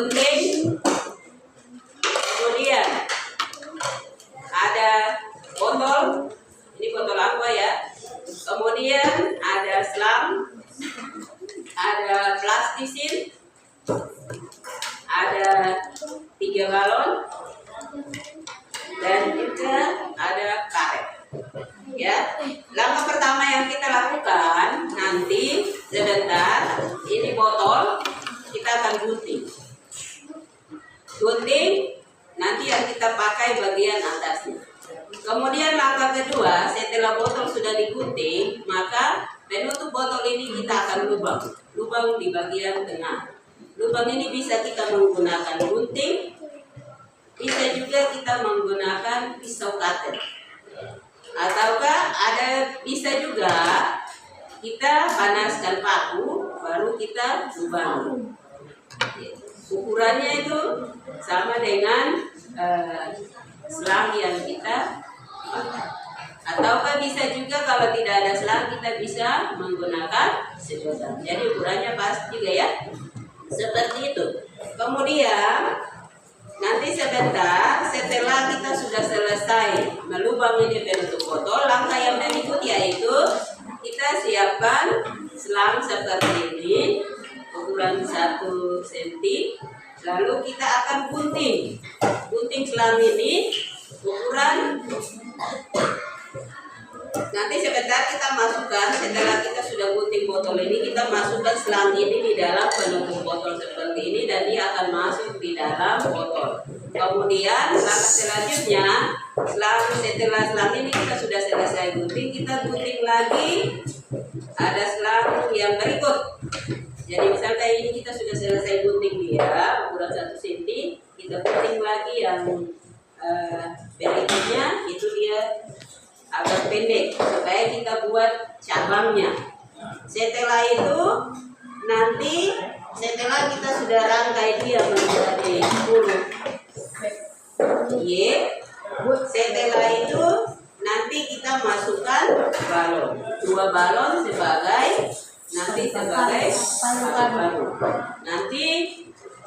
gunting. Kemudian ada botol, ini botol aqua ya. Kemudian ada selang, ada plastisin, ada 3 galon, dan juga ada karet. Ya, langkah pertama yang kita lakukan nanti sebentar, ini botol kita akan gunting. Nanti yang kita pakai bagian atasnya. Kemudian langkah kedua, setelah botol sudah digunting, maka penutup botol ini kita akan lubang di bagian tengah. Lubang ini bisa kita menggunakan gunting, bisa juga kita menggunakan pisau cutter, ataukah bisa juga kita panaskan paku baru kita lubang. Ukurannya itu sama dengan selang yang kita pakai. Ataukah bisa juga kalau tidak ada selang kita bisa menggunakan sedotan. Jadi ukurannya pas juga ya. Seperti itu. Kemudian nanti sebentar setelah kita sudah selesai melubang ini penutup botol, langkah yang berikut yaitu kita siapkan selang seperti ini, ukuran 1 cm. Lalu kita akan gunting selang ini ukuran. Nanti sebentar kita masukkan, setelah kita sudah gunting botol ini, kita masukkan selang ini di dalam penutup botol seperti ini, dan dia akan masuk di dalam botol. Kemudian langkah selanjutnya, setelah selang ini kita sudah selesai gunting, kita gunting lagi. Ada selang yang berikut. Jadi misalnya ini kita sudah selesai gunting dia ukuran 1 cm, kita gunting lagi yang berikutnya, itu dia agak pendek supaya kita buat cabangnya. Setelah itu nanti setelah kita sudah rangkai dia menjadi huruf Y, setelah itu nanti kita masukkan balon, 2 balon sebagai paru. Nanti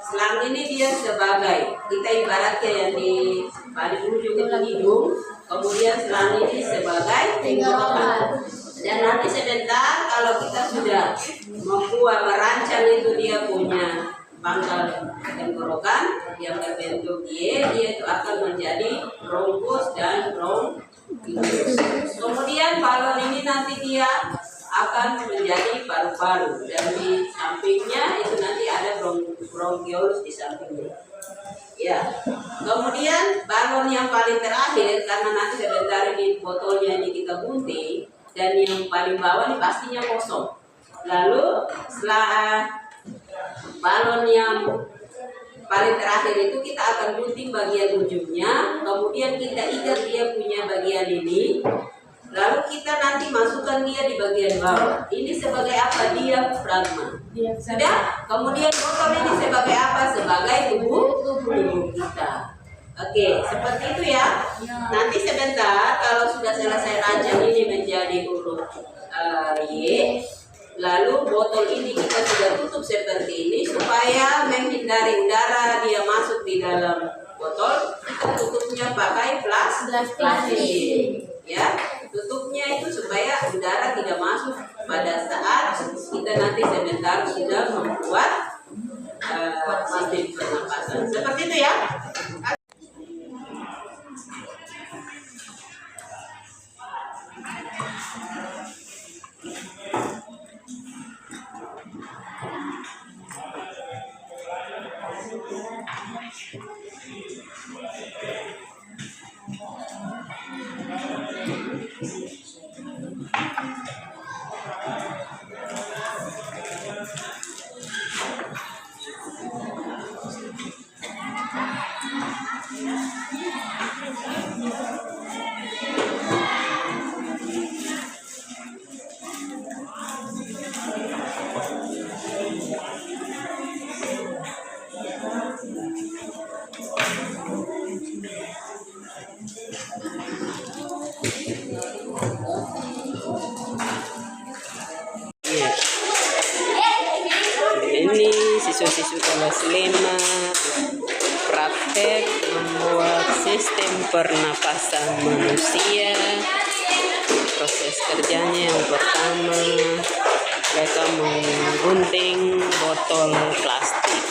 selang ini dia sebagai, kita ibaratnya yang di paling ujung itu hidung, kemudian selang ini sebagai tenggorokan. Dan nanti sebentar kalau kita sudah membuat merancang itu dia punya pangkal tenggorokan yang berbentuk Y, dia itu akan menjadi bronkus dan bronkiolus. Kemudian balon ini nanti dia akan menjadi paru-paru, dan di sampingnya itu nanti ada bronkiolus di sampingnya. Ya, kemudian balon yang paling terakhir, karena nanti sebentar ini botolnya ini kita gunting, dan yang paling bawah ini pastinya kosong. Lalu setelah balon yang paling terakhir itu kita akan gunting bagian ujungnya, kemudian kita ikat dia punya bagian ini. Lalu kita nanti masukkan dia di bagian bawah. Ini sebagai apa? Diafragma. Sudah? Kemudian botol ini sebagai apa? Sebagai tubuh kita. Oke, seperti itu ya. Nanti sebentar kalau sudah selesai rancang ini menjadi huruf Y, lalu botol ini kita sudah tutup seperti ini supaya menghindari udara dia masuk di dalam botol. Kita tutupnya pakai plastik. Ya, tutupnya itu supaya udara tidak masuk pada saat kita nanti sebentar sudah membuat sistem pernapasan. Seperti itu ya. siswa kelas 5 praktek membuat sistem pernapasan manusia. Proses kerjanya yang pertama, mereka menggunting botol plastik.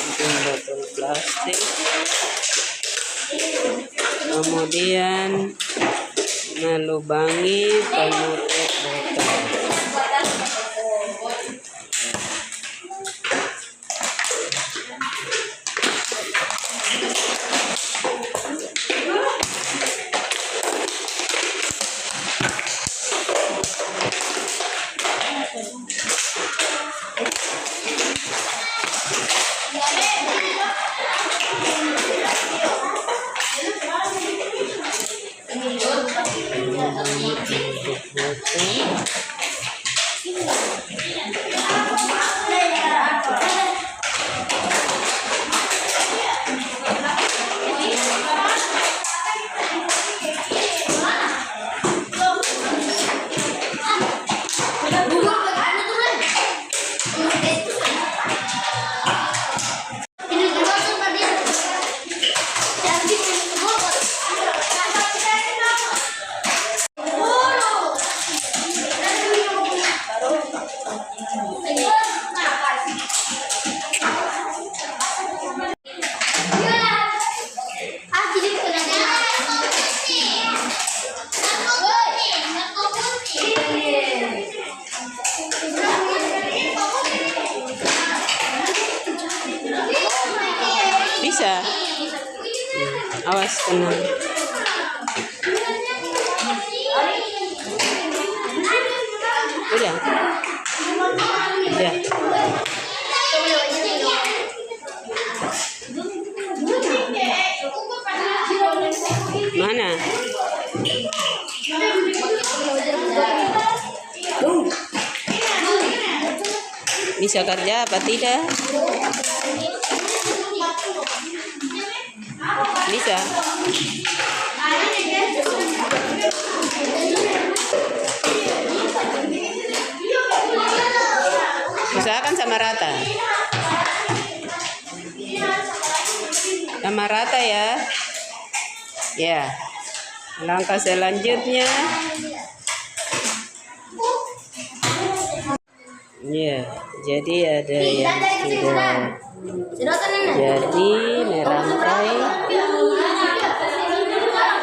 Gunting botol plastik. Kemudian melubangi penutup botol. Bisa. Awas tenang. Udah. Udah. Mana? Bisa kerja apa tidak? Bisa. Usahakan sama rata. Sama rata ya. Ya. Langkah selanjutnya. Ya, jadi ada yang sudah jadi merangkai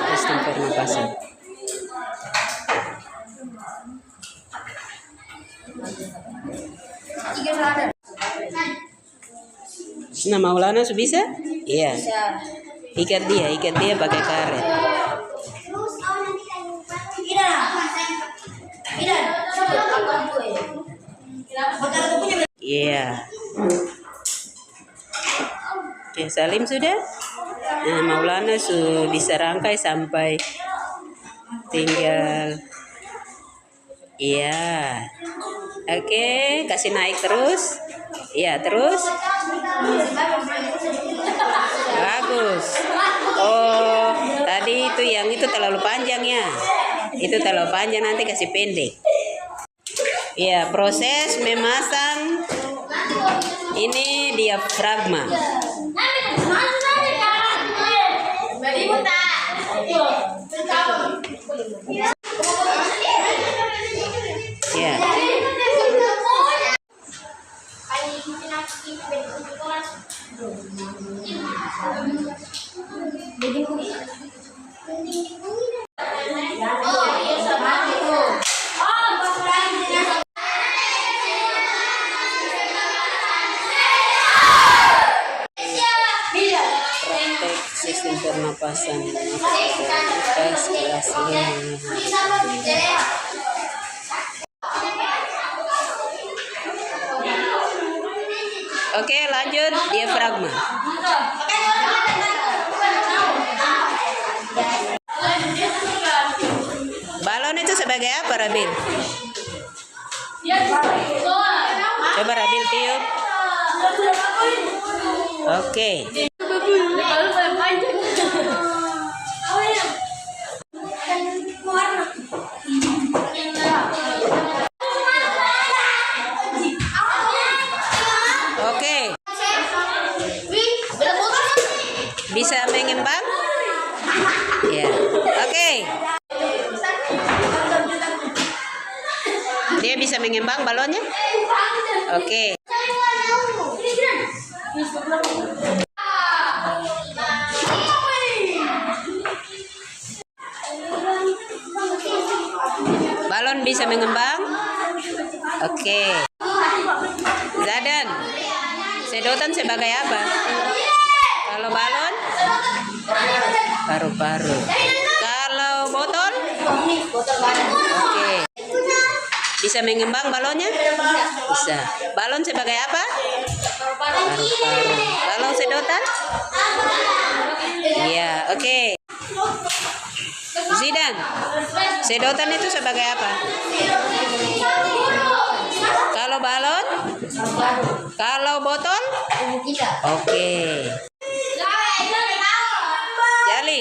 sistem pernapasan. Nah, Maulana sudah bisa? Iya. Ikat dia pakai karet. Iya. Oke, Salim sudah? Nah, Maulana sudah bisa rangkai sampai tinggal. Iya. Oke, kasih naik terus. Iya, terus. Bagus. Oh, tadi itu yang itu terlalu panjang ya. Itu terlalu panjang, nanti kasih pendek. Iya, proses memasang ini diafragma. Ya. Sistem pernapasan kelas 5. Oke, lanjut diafragma. Balon itu sebagai apa, Rabil? Coba Rabil tiup. Oke. Oke, bisa mengembang? Ya, oke. Dia bisa mengembang balonnya? Oke. Balon bisa mengembang? Oke. Zadan, sedotan sebagai apa? Kalau balon? Paru-paru. Kalau botol? Oke. Bisa mengembang balonnya? Bisa. Balon sebagai apa? Paru-paru. Kalau sedotan? Iya, oke. Zidan, sedotan itu sebagai apa? Kalau balon? Kalau botol? Oke. Jali,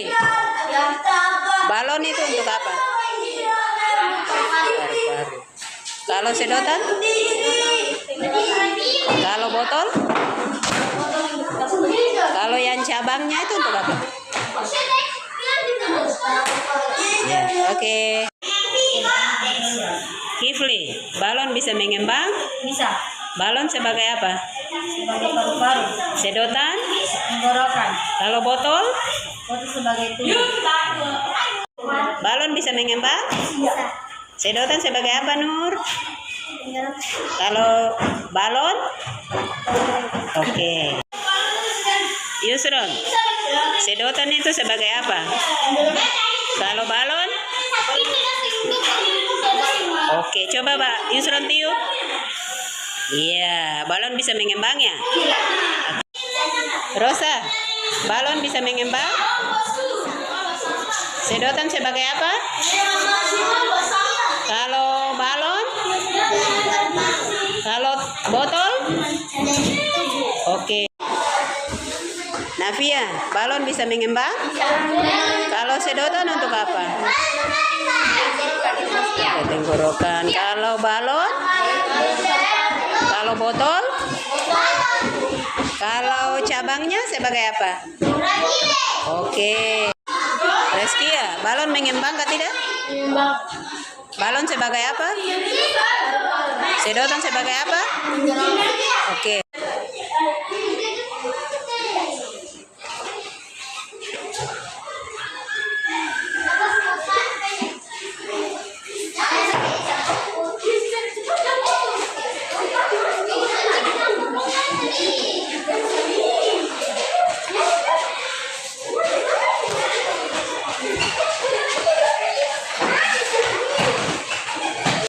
balon itu untuk apa? Paru-paru. Kalau sedotan? Kalau botol? Kalau yang cabangnya itu untuk apa? Ya, oke. Kifli, balon bisa mengembang? Bisa. Balon sebagai apa? Sebagai paru-paru. Sedotan? Tenggorokan. Kalau botol? Botol sebagai tubuh. Balon bisa mengembang? Bisa. Sedotan sebagai apa, Nur? Kalau balon? Oke. Yusron, sedotan itu sebagai apa? Kalau balon? Oke, coba Pak Yusron tiup. Iya, balon bisa mengembang ya? Rosa, balon bisa mengembang? Sedotan sebagai apa? Kalau balon? Kalau botol? Oke. Nafia, balon bisa mengembang? Kalau sedotan untuk apa? Tenggorokan. Kalau balon? Kalau botol? Kalau cabangnya sebagai apa? Oke. Reskia, balon mengembang atau tidak? Balon sebagai apa? Sedotan sebagai apa? Oke.